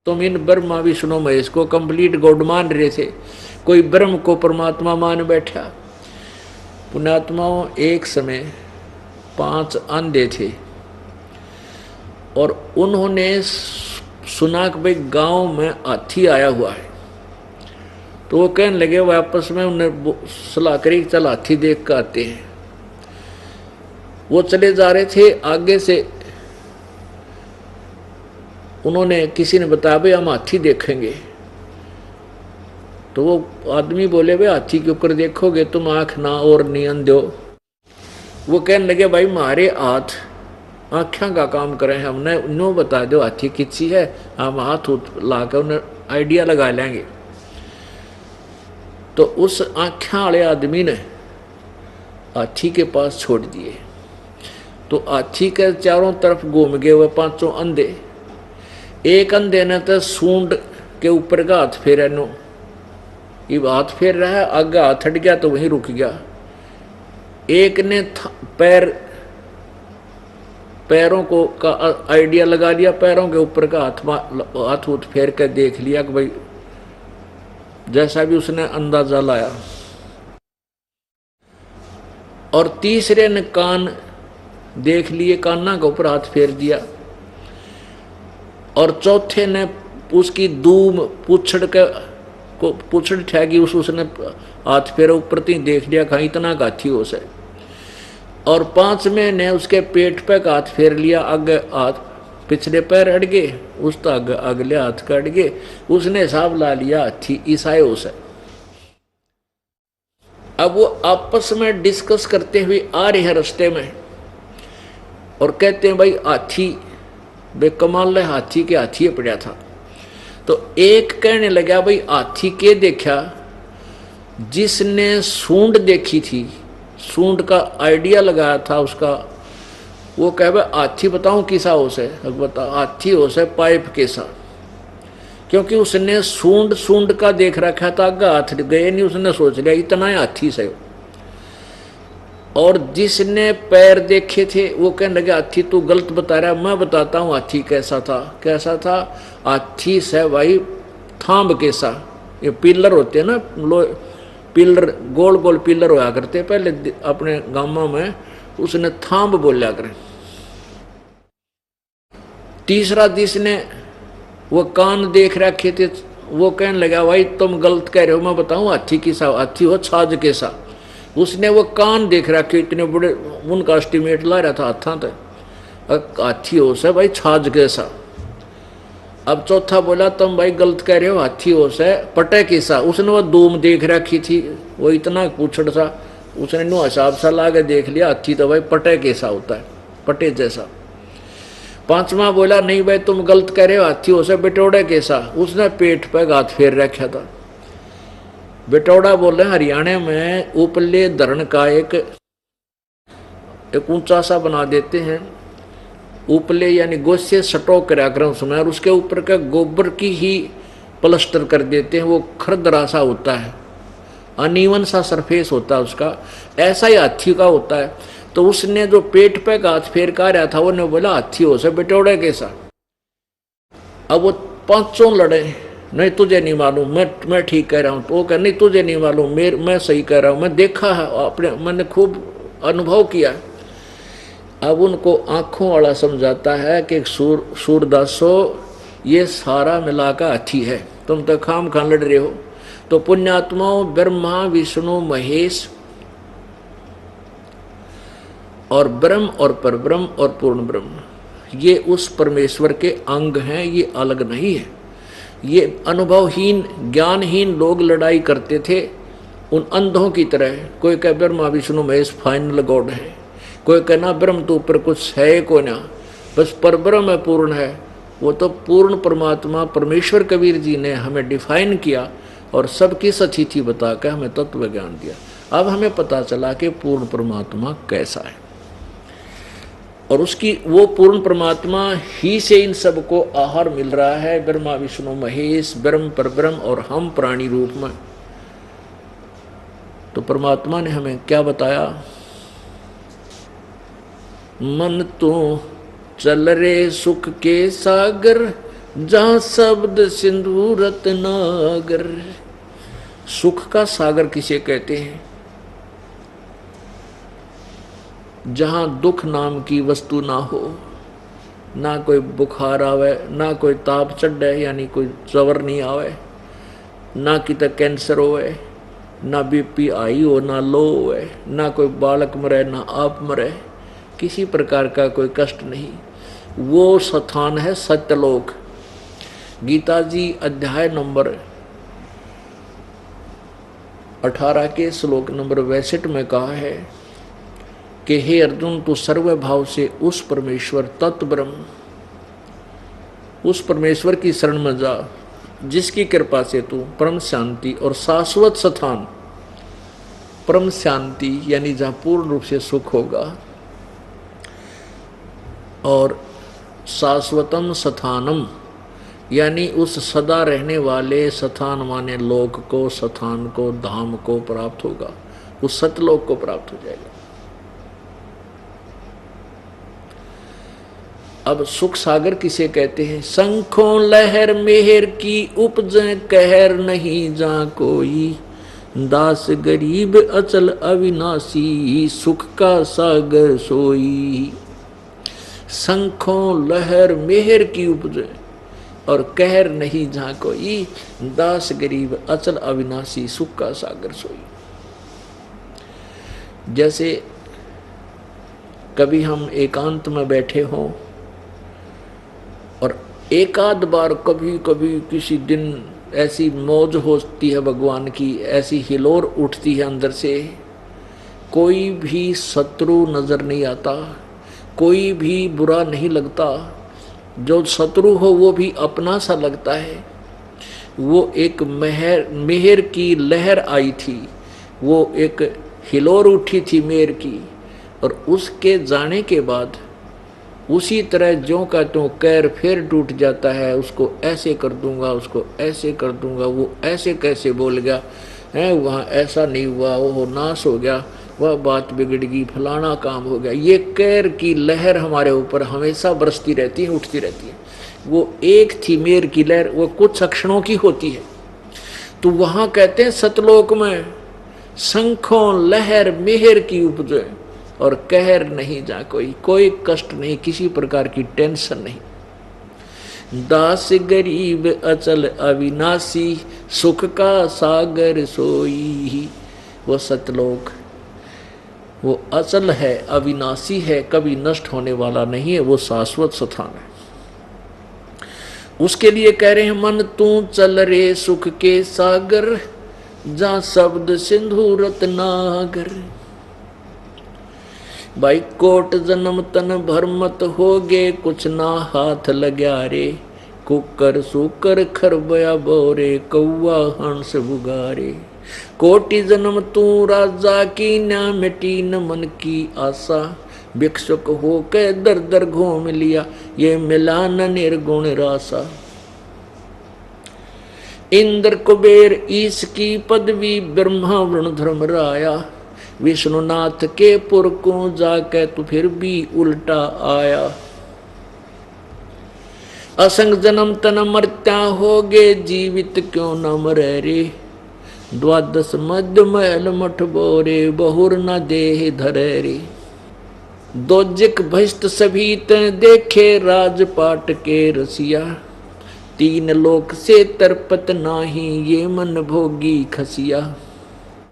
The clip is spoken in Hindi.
तुम इन ब्रह्मा विष्णु महेश को कंप्लीट गॉड मान रहे थे, कोई ब्रह्म को परमात्मा मान बैठा। पुण्यात्माओं, एक समय 5 अंधे थे और उन्होंने सुना कि भाई गांव में हाथी आया हुआ है। तो वो कहने लगे, वो आपस में उन्हें सलाह करी, चल हाथी देख कर आते हैं। वो चले जा रहे थे, आगे से उन्होंने किसी ने बताया भाई हम हाथी देखेंगे। तो वो आदमी बोले, भाई हाथी के ऊपर देखोगे तुम आंख ना और नियन दो। वो कहने लगे, भाई हमारे हाथ आँखों का काम करें, हमने नो बता दो हाथी किसी है, हम हाथ ला कर उन्हें आइडिया लगा लेंगे। तो उस आँखों वाले आदमी ने हाथी के पास छोड़ दिए। तो हाथी के चारों तरफ घूम गए हुए 5 अंधे। एक अंधे ने तो सूंड के ऊपर का हाथ फेरा, नो ये हाथ फेर रहा है, आगे हाथ हट गया तो वहीं रुक गया। एक ने पैरों को का आइडिया लगा लिया, पैरों के ऊपर का हाथ फेर कर देख लिया कि भाई जैसा भी उसने अंदाजा लाया। और तीसरे ने कान देख लिए, काना के ऊपर हाथ फेर दिया। और चौथे ने उसकी दूम पूछड़ ठहगी, उसने हाथ फेरा ऊपर तीन देख लिया, कहीं इतना गाथी हो से। और 5वें ने उसके पेट पे हाथ फेर लिया, आगे हाथ पिछले पैर अड़ गए, उस तक अगले हाथ का अड़ गए। उसने हिसाब ला लिया हाथी ईसाई हो से। अब वो आपस में डिस्कस करते हुए आ रहे हैं रास्ते में और कहते हैं, भाई हाथी बेकमाल है, हाथी के हाथी पड़ा था। तो एक कहने लगा, भाई हाथी के देखा, जिसने सूंड देखी थी, सूंड का आइडिया लगाया था उसका, वो कहे भाई हाथी बताऊं किसा हो से, बता हाथी हो से पाइप कैसा, क्योंकि उसने सूंड का देख रखा था, आगे हाथ गए नहीं, उसने सोच लिया इतना ही हाथी से। और जिसने पैर देखे थे वो कहने लगे, हाथी तू गलत बता रहा, मैं बताता हूँ हाथी कैसा था। कैसा था? हाथी से भाई थांब कैसा, ये पिलर होते हैं ना, पिलर गोल गोल पिलर होया करते पहले अपने गांवों में, उसने थांब बोलिया करें। तीसरा जिसने वो कान देख रखे थे वो कहने लगा, भाई तुम गलत कह रहे हो, मैं बताऊं हाथी किसा, हाथी हो छाज कैसा। उसने वो कान देख रखे इतने बड़े, उनका एस्टिमेट ला रहा था हाथा तक, हाथी हो से भाई छाज कैसा। अब चौथा बोला, तुम भाई गलत कह रहे हो, हाथी हो से पटे कैसा। उसने वो दूम देख रखी थी, वो इतना पूछड़ सा, उसने नो हिसाब सा ला के देख लिया, हाथी तो भाई पटे कैसा होता है, पटे जैसा। 5वां बोला, नहीं भाई तुम गलत कह रहे हो, हाथी हो से बेटोड़े कैसा। उसने पेट पे हाथ फेर रखा था। बेटौड़ा बोले हरियाणा में उपले धरण का एक ऊंचा सा बना देते हैं, उपले यानी गोसे सटो करा कर उसमें, और उसके ऊपर का गोबर की ही प्लास्टर कर देते हैं। वो खरदरा सा होता है, अनइवन सा सरफेस होता है उसका, ऐसा ही हाथी का होता है। तो उसने जो पेट पे हाथ फेर का रहा था, वो बोला हाथी हो से बेटौड़ा कैसा। अब वो 5 लड़े, नहीं तुझे नहीं मालूम, मैं ठीक कह रहा हूँ। तो वो कह, नहीं तुझे नहीं मालूम, मैं सही कह रहा हूँ, मैं देखा है, अपने मैंने खूब अनुभव किया। अब उनको आंखों वाला समझाता है कि सूरदासो ये सारा मिला का हाथी है, तुम तो खाम खान लड़ रहे हो। तो पुण्यात्माओं, ब्रह्मा विष्णु महेश और ब्रह्म और परब्रह्म और पूर्ण ब्रह्म, ये उस परमेश्वर के अंग हैं, ये अलग नहीं है। ये अनुभवहीन ज्ञानहीन लोग लड़ाई करते थे उन अंधों की तरह। कोई कहे ब्रह्मा विष्णु महेश फाइनल गॉड है, कोई कहना ब्रह्म तो ऊपर कुछ है को ना, बस परब्रह्म है, पूर्ण है। वो तो पूर्ण परमात्मा परमेश्वर कबीर जी ने हमें डिफाइन किया और सबकी सचिथि बता कर हमें तत्व ज्ञान दिया। अब हमें पता चला कि पूर्ण परमात्मा कैसा है, और उसकी वो पूर्ण परमात्मा ही से इन सबको आहार मिल रहा है। ब्रह्मा विष्णु महेश, ब्रह्म परब्रह्म और हम प्राणी रूप में। तो परमात्मा ने हमें क्या बताया, मन तो चल रे सुख के सागर, जहां शब्द सिंधु रत्नागर। सुख का सागर किसे कहते हैं? जहां दुख नाम की वस्तु ना हो, ना कोई बुखार आवे, ना कोई ताप चढ़े यानी कोई जवर नहीं आवे, ना किते कैंसर होवे, ना बीपी हाई हो, ना लो होवे, ना कोई बालक मरे, ना आप मरे, किसी प्रकार का कोई कष्ट नहीं। वो स्थान है सत्यलोक। गीता जी अध्याय नंबर 18 के श्लोक नंबर 62 में कहा है कि हे अर्जुन, तू सर्व भाव से उस परमेश्वर तत्व ब्रह्म, उस परमेश्वर की शरण में जा जिसकी कृपा से तू परम शांति और शाश्वत स्थान, परम शांति यानी जहाँ पूर्ण रूप से सुख होगा, और शाश्वतम स्थानम यानी उस सदा रहने वाले स्थान माने लोक को, स्थान को, धाम को प्राप्त होगा, उस सतलोक को प्राप्त हो जाएगा। अब सुख सागर किसे कहते हैं? शंखों लहर मेहर की उपज कहर नहीं जा कोई, दास गरीब अचल अविनाशी सुख का सागर सोई। शंखों लहर मेहर की उपज और कहर नहीं जहाँ कोई, दास गरीब अचल अविनाशी सुख का सागर सोई। जैसे कभी हम एकांत में बैठे हों और एक आध बार कभी कभी किसी दिन ऐसी मौज होती है भगवान की, ऐसी हिलोर उठती है अंदर से, कोई भी शत्रु नजर नहीं आता, कोई भी बुरा नहीं लगता, जो शत्रु हो वो भी अपना सा लगता है। वो एक मेहर की लहर आई थी, वो एक हिलोर उठी थी मेहर की, और उसके जाने के बाद उसी तरह ज्यों का त्यों कैर फिर टूट जाता है। उसको ऐसे कर दूंगा, उसको ऐसे कर दूंगा, वो ऐसे कैसे बोल गया है, वहाँ ऐसा नहीं हुआ, वो नाश हो गया, वह बात बिगड़ गई, फलाना काम हो गया। ये कैर की लहर हमारे ऊपर हमेशा बरसती रहती है, उठती रहती है। वो एक थी मेर की लहर, वो कुछ क्षणों की होती है। तो वहाँ कहते हैं सतलोक में शंखों लहर मेहर की उपजे और कहर नहीं जा कोई, कोई कष्ट नहीं, किसी प्रकार की टेंशन नहीं। दास गरीब अचल अविनाशी सुख का सागर सोई। वो सतलोक वो अचल है, अविनाशी है, कभी नष्ट होने वाला नहीं है, वो शाश्वत स्थान है। उसके लिए कह रहे हैं मन तू चल रे सुख के सागर, जा शब्द सिंधु रत्नागर। भाई कोट जन्म तन भरमत होगे, कुछ ना हाथ लग्या रे, कुकर सुकर खरबया बोरे, कौआ हंस बुगारे। कोटि जन्म तू राजा की, ना मिटी न मन की आशा, भिक्षुक हो के दर दर घूम लिया, ये मिला न निर्गुण रासा। इंद्र कुबेर ईश की पदवी, ब्रह्मा वरुण धर्म राया, विष्णुनाथ के पुर को जाके तू फिर भी उल्टा आया। असंग जन्म तन मरत्या होगे, जीवित क्यों न मरे रे, द्वादश मध्य महल मठ बोरे, बहुर न देह धरे रे। दोजिक भस्त सभी तन देखे, राजपाट के रसिया, तीन लोक से तरपत नाही, ये मन भोगी खसिया।